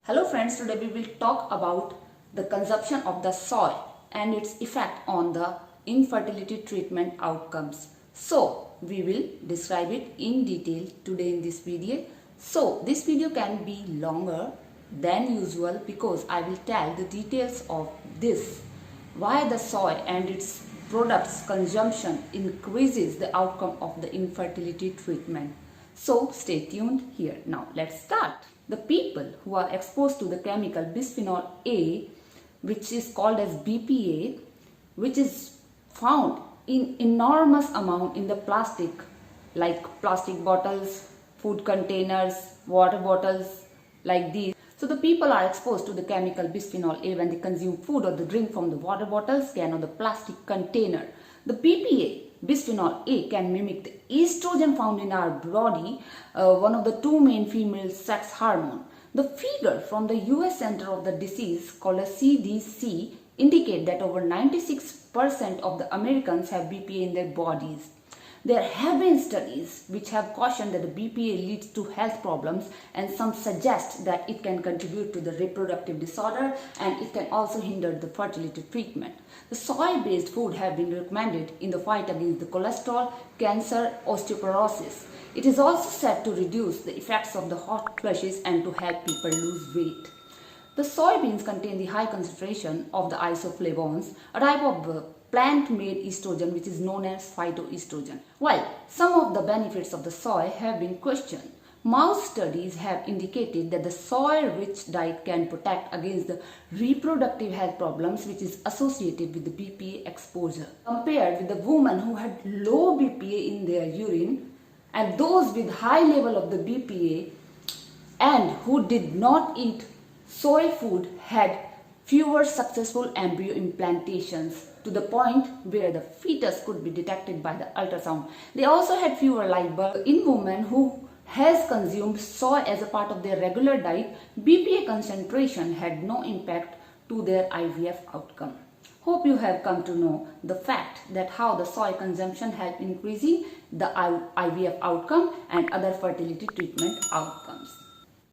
Hello friends, today we will talk about the consumption of the soy and its effect on the infertility treatment outcomes. So we will describe it in detail today in this video. So this video can be longer than usual because I will tell the details of this, why the soy and its products consumption increases the outcome of the infertility treatment. So stay tuned here. Now let's start. The people who are exposed to the chemical bisphenol A, which is called as BPA, which is found in enormous amount in the plastic, like plastic bottles, food containers, water bottles, like these. So the people are exposed to the chemical bisphenol A when they consume food or the drink from the water bottles, can, or the plastic container. The BPA, bisphenol A, can mimic the estrogen found in our body, one of the two main female sex hormone. The figure from the US Center of the Disease, called as CDC, indicate that over 96% of the Americans have BPA in their bodies. There have been studies which have cautioned that the BPA leads to health problems, and some suggest that it can contribute to the reproductive disorder and it can also hinder the fertility treatment. The soy-based food have been recommended in the fight against the cholesterol, cancer, osteoporosis. It is also said to reduce the effects of the hot flushes and to help people lose weight. The soybeans contain the high concentration of the isoflavones, a type of plant-made estrogen which is known as phytoestrogen. While some of the benefits of the soy have been questioned, mouse studies have indicated that the soy-rich diet can protect against the reproductive health problems which is associated with the BPA exposure. Compared with the women who had low BPA in their urine and those with high level of the BPA and who did not eat soy food had fewer successful embryo implantations, to the point where the fetus could be detected by the ultrasound. They also had fewer live births. In women who has consumed soy as a part of their regular diet, BPA concentration had no impact to their IVF outcome. Hope you have come to know the fact that how the soy consumption helped increasing the IVF outcome and other fertility treatment outcomes.